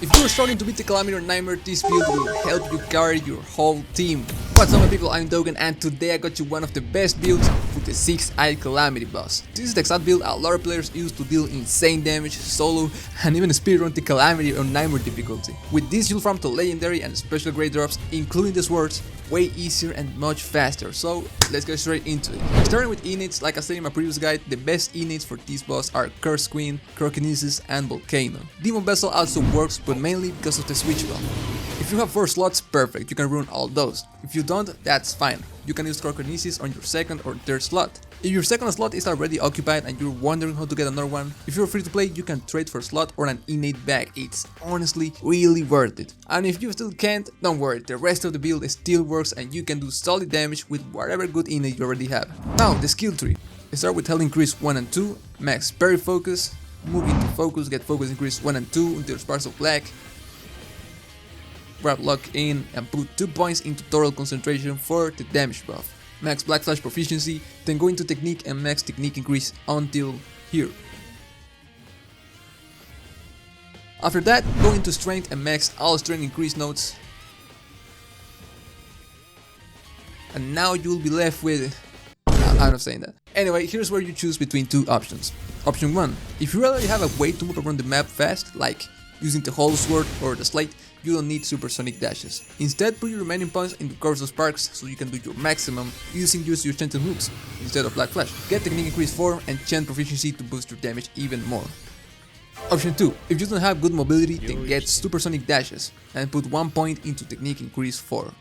If you're struggling to beat the Calamity or Nightmare, this build will help you carry your whole team. What's up my people, I'm Dogan and today I got you one of the best builds with the 6-eyed Calamity boss. This is the exact build a lot of players use to deal insane damage, solo, and even speedrun the Calamity or Nightmare difficulty. With this you'll farm to legendary and special grade drops, including the swords, way easier and much faster, so let's get straight into it. Starting with innates, like I said in my previous guide, the best innates for this boss are Curse Queen, Crokinesis, and Volcano. Demon Vessel also works, but mainly because of the switch buff. If you have 4 slots, perfect, you can run all those. If you don't, that's fine, you can use Crokinesis on your second or third slot. If your second slot is already occupied and you're wondering how to get another one, if you're free to play, you can trade for a slot or an innate bag. It's honestly really worth it. And if you still can't, don't worry, the rest of the build still works and you can do solid damage with whatever good innate you already have. Now, the skill tree. Start with health increase 1 and 2, max parry focus, move into focus, get focus increase 1 and 2 until sparks of black, grab lock in and put 2 points into total concentration for the damage buff. Max black flash proficiency, then go into technique and max technique increase until here. After that, go into strength and max all strength increase nodes. And now you'll be left with... I'm not saying that. Anyway, here's where you choose between 2 options. Option 1. If you already have a way to move around the map fast, like using the Hollow Sword or the Slate, you don't need supersonic dashes. Instead, put your remaining points into Curse of Sparks so you can do your maximum using just your enchanted moves instead of Black Flash. Get Technique Increase 4 and Enchant Proficiency to boost your damage even more. Option 2. If you don't have good mobility, then get supersonic dashes and put 1 point into Technique Increase 4.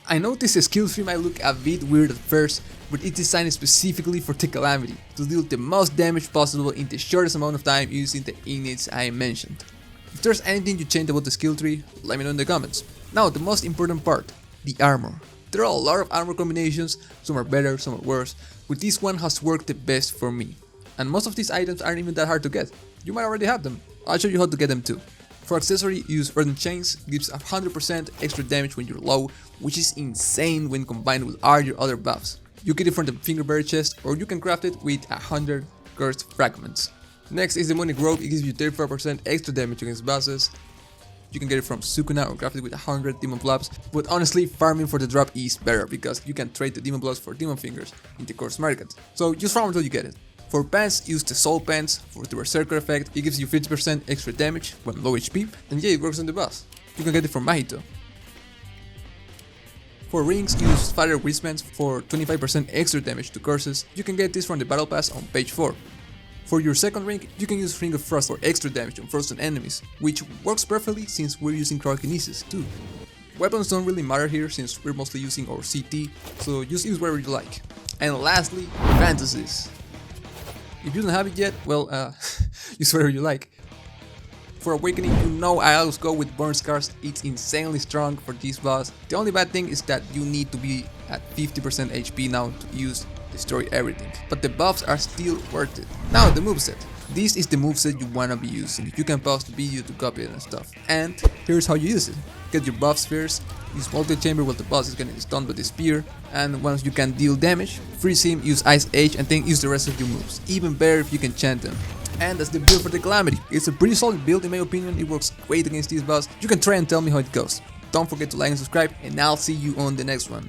I know this skill tree might look a bit weird at first, but it's designed specifically for the Calamity to deal the most damage possible in the shortest amount of time using the innates I mentioned. If there's anything you change about the skill tree, let me know in the comments. Now the most important part, the armor. There are a lot of armor combinations, some are better, some are worse, but this one has worked the best for me. And most of these items aren't even that hard to get, you might already have them, I'll show you how to get them too. For accessory, use Earthen Chains, gives 100% extra damage when you're low, which is insane when combined with all your other buffs. You get it from the Fingerberry chest or you can craft it with 100 cursed fragments. Next is Demonic Robe, it gives you 35% extra damage against bosses. You can get it from Sukuna or craft it with 100 Demon Blobs, but honestly farming for the drop is better because you can trade the Demon Blobs for Demon Fingers in the Course Market. So just farm until you get it. For pants, use the Soul Pants for the Berserker effect, it gives you 50% extra damage when low HP, and yeah, it works on the boss. You can get it from Mahito. For rings, use Fire Wristbands for 25% extra damage to curses, you can get this from the Battle Pass on page 4. For your second ring, you can use Ring of Frost for extra damage on frozen enemies, which works perfectly since we're using Crokinesis too. Weapons don't really matter here since we're mostly using our CT, so just use whatever you like. And lastly, Fantasies. If you don't have it yet, well, use whatever you like. For Awakening, you know I always go with Burn Scars, it's insanely strong for this boss. The only bad thing is that you need to be at 50% HP now to use Destroy Everything, but the buffs are still worth it. Now the moveset. This is the moveset you wanna be using. You can pause the video to copy it and stuff. And here's how you use it. Get your buffs first, use multi-chamber while the boss is getting stunned by the spear, and once you can deal damage, freeze him, use Ice Age, and then use the rest of your moves. Even better if you can chant them. And that's the build for the Calamity. It's a pretty solid build in my opinion, it works great against this boss. You can try and tell me how it goes. Don't forget to like and subscribe, and I'll see you on the next one.